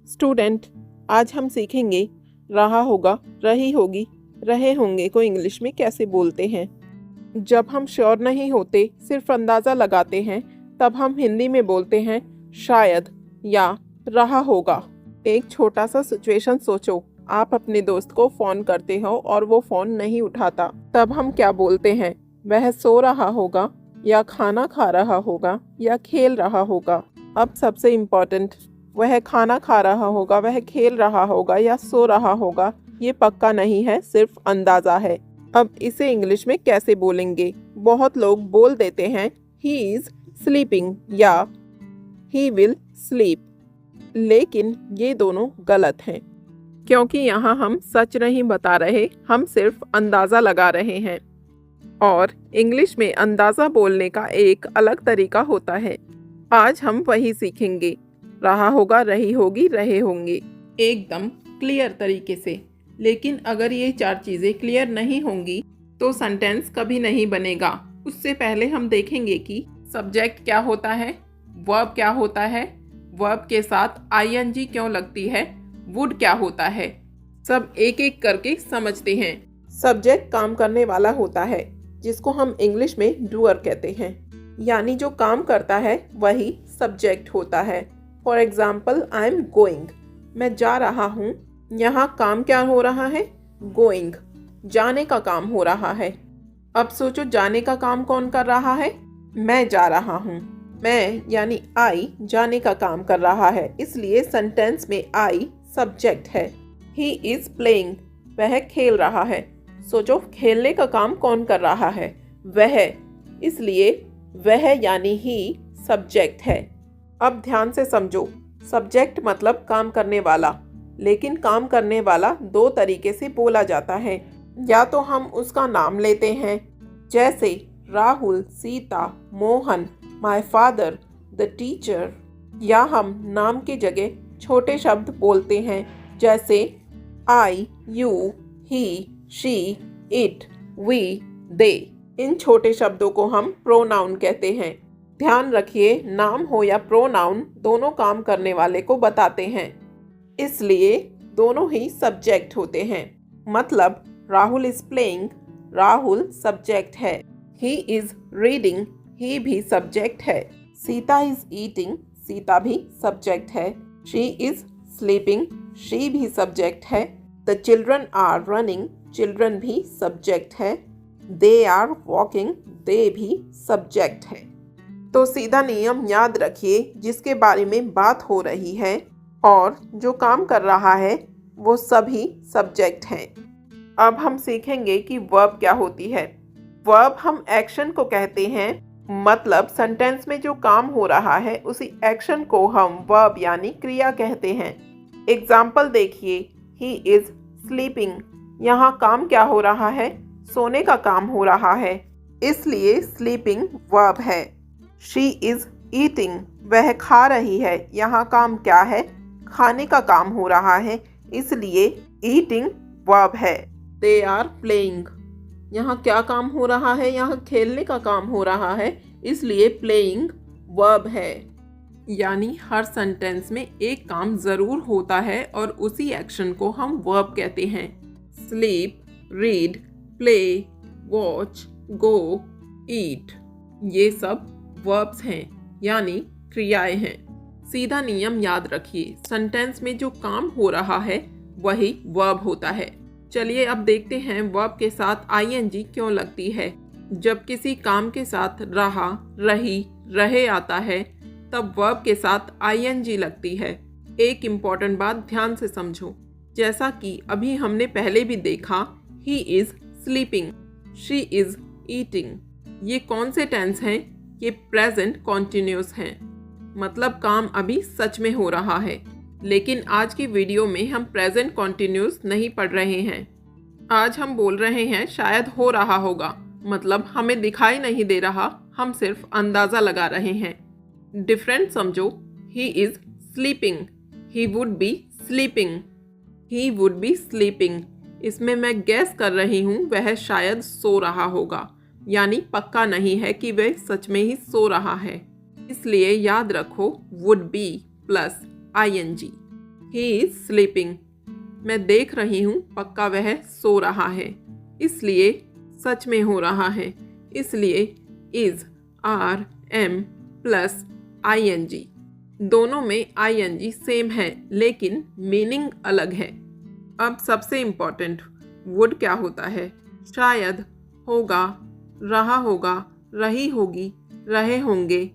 Student, आज हम सीखेंगे रहा होगा, रही होगी, रहे होंगे को इंग्लिश में कैसे बोलते हैं। जब हम श्योर नहीं होते, सिर्फ अंदाज़ा लगाते हैं, तब हम हिंदी में बोलते हैं शायद या रहा होगा। एक छोटा सा सिचुएशन सोचो, आप अपने दोस्त को फ़ोन करते हो और वो फ़ोन नहीं उठाता, तब हम क्या बोलते हैं? वह सो रहा होगा या खाना खा रहा होगा या खेल रहा होगा। अब सबसे इम्पॉर्टेंट, वह खाना खा रहा होगा, वह खेल रहा होगा या सो रहा होगा, ये पक्का नहीं है, सिर्फ अंदाज़ा है। अब इसे इंग्लिश में कैसे बोलेंगे? बहुत लोग बोल देते हैं ही इज़ स्लीपिंग या ही विल स्लीप, लेकिन ये दोनों गलत हैं, क्योंकि यहाँ हम सच नहीं बता रहे, हम सिर्फ अंदाज़ा लगा रहे हैं। और इंग्लिश में अंदाज़ा बोलने का एक अलग तरीका होता है। आज हम वही सीखेंगे, रहा होगा, रही होगी, रहे होंगे, एकदम क्लियर तरीके से। लेकिन अगर ये चार चीज़ें क्लियर नहीं होंगी तो सेंटेंस कभी नहीं बनेगा। उससे पहले हम देखेंगे कि सब्जेक्ट क्या होता है, वर्ब क्या होता है, वर्ब के साथ आईएनजी क्यों लगती है, वुड क्या होता है, सब एक एक करके समझते हैं। सब्जेक्ट काम करने वाला होता है, जिसको हम इंग्लिश में डूअर कहते हैं, यानी जो काम करता है वही सब्जेक्ट होता है। For example, I am going, मैं जा रहा हूँ। यहाँ काम क्या हो रहा है? गोइंग, जाने का काम हो रहा है। अब सोचो, जाने का काम कौन कर रहा है? मैं जा रहा हूँ। मैं यानी आई जाने का काम कर रहा है, इसलिए सेंटेंस में आई सब्जेक्ट है। ही इज प्लेइंग, वह खेल रहा है। सोचो, खेलने का काम कौन कर रहा है? वह, इसलिए वह यानी ही सब्जेक्ट है। अब ध्यान से समझो, सब्जेक्ट मतलब काम करने वाला, लेकिन काम करने वाला दो तरीके से बोला जाता है। या तो हम उसका नाम लेते हैं, जैसे Rahul, Sita, Mohan, my father, the teacher, या हम नाम की जगह छोटे शब्द बोलते हैं, जैसे I, you, he, she, it, we, they. इन छोटे शब्दों को हम प्रोनाउन कहते हैं। ध्यान रखिए, नाम हो या प्रोनाउन, दोनों काम करने वाले को बताते हैं, इसलिए दोनों ही सब्जेक्ट होते हैं। मतलब Rahul is playing, Rahul subject है। ही इज रीडिंग, ही भी सब्जेक्ट है। सीता इज ईटिंग, सीता भी सब्जेक्ट है। शी इज स्लीपिंग, शी भी सब्जेक्ट है। The children are running, children भी सब्जेक्ट है। दे आर वॉकिंग, दे भी सब्जेक्ट है। तो सीधा नियम याद रखिए, जिसके बारे में बात हो रही है और जो काम कर रहा है वो सभी सब्जेक्ट हैं। अब हम सीखेंगे कि वर्ब क्या होती है। वर्ब हम एक्शन को कहते हैं, मतलब सेंटेंस में जो काम हो रहा है उसी एक्शन को हम वर्ब यानी क्रिया कहते हैं। एग्जाम्पल देखिए, ही इज स्लीपिंग, यहाँ काम क्या हो रहा है? सोने का काम हो रहा है, इसलिए स्लीपिंग वर्ब है। शी इज ईटिंग, वह खा रही है, यहाँ काम क्या है? खाने का काम हो रहा है, इसलिए ईटिंग वर्ब है। दे आर प्लेइंग, यहाँ क्या काम हो रहा है? यहाँ खेलने का काम हो रहा है, इसलिए प्लेइंग वर्ब है। यानी हर सेंटेंस में एक काम ज़रूर होता है और उसी एक्शन को हम वर्ब कहते हैं। स्लीप, रीड, प्ले, वॉच, गो, ईट, ये सब वर्ब्स हैं, यानी क्रियाएं हैं। सीधा नियम याद रखिए, सेंटेंस में जो काम हो रहा है वही वर्ब होता है। चलिए अब देखते हैं वर्ब के साथ आईएनजी क्यों लगती है। जब किसी काम के साथ रहा, रही, रहे आता है, तब वर्ब के साथ आईएनजी लगती है। एक इम्पॉर्टेंट बात ध्यान से समझो, जैसा कि अभी हमने पहले भी देखा, ही is sleeping, she is eating, ये कौन से टेंस हैं? ये प्रेजेंट कॉन्टिन्यूस हैं, मतलब काम अभी सच में हो रहा है। लेकिन आज की वीडियो में हम प्रेजेंट कॉन्टिन्यूस नहीं पढ़ रहे हैं। आज हम बोल रहे हैं शायद हो रहा होगा, मतलब हमें दिखाई नहीं दे रहा, हम सिर्फ अंदाज़ा लगा रहे हैं। डिफरेंट समझो, ही is sleeping, he would be sleeping, he would be sleeping, इसमें मैं गैस कर रही हूँ वह शायद सो रहा होगा, यानी पक्का नहीं है कि वह सच में ही सो रहा है, इसलिए याद रखो would be plus ING. He is sleeping. मैं देख रही हूँ पक्का वह सो रहा है, इसलिए सच में हो रहा है, इसलिए इज RM प्लस ING। दोनों में ING सेम है लेकिन मीनिंग अलग है। अब सबसे इम्पॉर्टेंट, वुड क्या होता है? शायद, होगा, रहा होगा, रही होगी, रहे होंगे।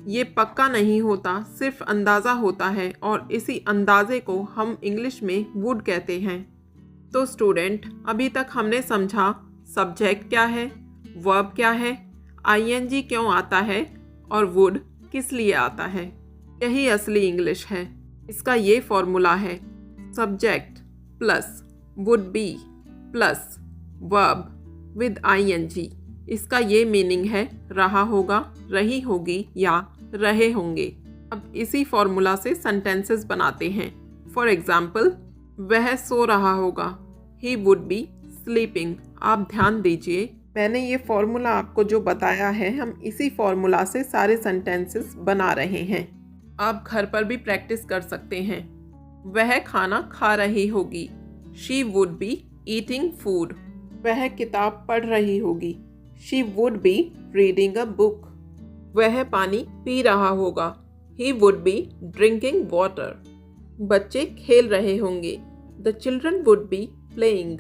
ये पक्का नहीं होता, सिर्फ अंदाज़ा होता है और इसी अंदाज़े को हम इंग्लिश में वुड कहते हैं। तो स्टूडेंट, अभी तक हमने समझा सब्जेक्ट क्या है, वर्ब क्या है, ING क्यों आता है और वुड किस लिए आता है। यही असली इंग्लिश है। इसका ये फॉर्मूला है, subject plus would be plus verb with ING। इसका ये मीनिंग है रहा होगा, रही होगी या रहे होंगे। अब इसी फॉर्मूला से सेंटेंसेस बनाते हैं। फॉर एग्जाम्पल, वह सो रहा होगा, ही वुड बी स्लीपिंग। आप ध्यान दीजिए, मैंने ये फॉर्मूला आपको जो बताया है, हम इसी फॉर्मूला से सारे सेंटेंसेस बना रहे हैं। आप घर पर भी प्रैक्टिस कर सकते हैं। वह खाना खा रही होगी, she would be eating food. वह किताब पढ़ रही होगी, she would be reading a book. वह पानी पी रहा होगा, he would be drinking water. बच्चे खेल रहे होंगे, the children would be playing.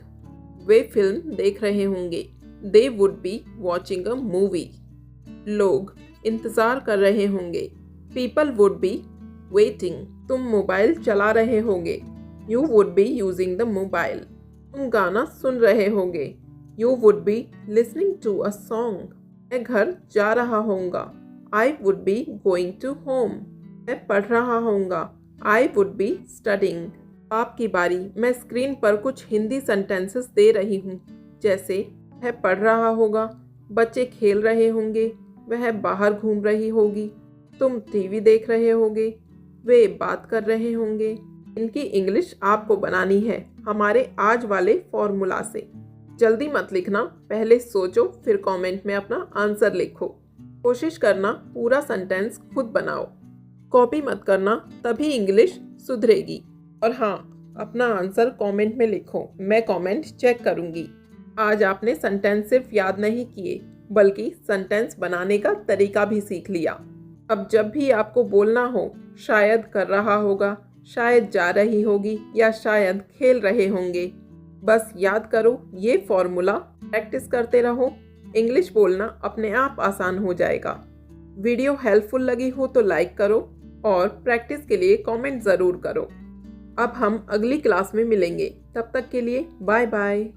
Way film देख रहे होंगे, they would be watching a movie. लोग इंतज़ार कर रहे होंगे, पीपल वुड बी वेटिंग। तुम मोबाइल चला रहे होगे, you would be using the mobile. तुम गाना सुन रहे होगे, you would be listening to a song. मैं घर जा रहा होऊंगा, I would be going to home. मैं पढ़ रहा होऊंगा, आई वुड बी स्टडिंग। आपकी बारी। मैं स्क्रीन पर कुछ हिंदी सेंटेंसेस दे रही हूँ, जैसे वह पढ़ रहा होगा, बच्चे खेल रहे होंगे, वह बाहर घूम रही होगी, तुम टीवी देख रहे होगे, वे बात कर रहे होंगे। इनकी इंग्लिश आपको बनानी है हमारे आज वाले फॉर्मूला से। जल्दी मत लिखना, पहले सोचो फिर कमेंट में अपना आंसर लिखो। कोशिश करना पूरा सेंटेंस खुद बनाओ, कॉपी मत करना, तभी इंग्लिश सुधरेगी। और हाँ, अपना आंसर कमेंट में लिखो, मैं कमेंट चेक करूँगी। आज आपने सेंटेंस सिर्फ याद नहीं किए, बल्कि सेंटेंस बनाने का तरीका भी सीख लिया। अब जब भी आपको बोलना हो, शायद कर रहा होगा, शायद जा रही होगी या शायद खेल रहे होंगे, बस याद करो ये फॉर्मूला, प्रैक्टिस करते रहो। इंग्लिश बोलना अपने आप आसान हो जाएगा। वीडियो हेल्पफुल लगी हो तो लाइक करो और प्रैक्टिस के लिए कमेंट ज़रूर करो। अब हम अगली क्लास में मिलेंगे, तब तक के लिए बाय बाय।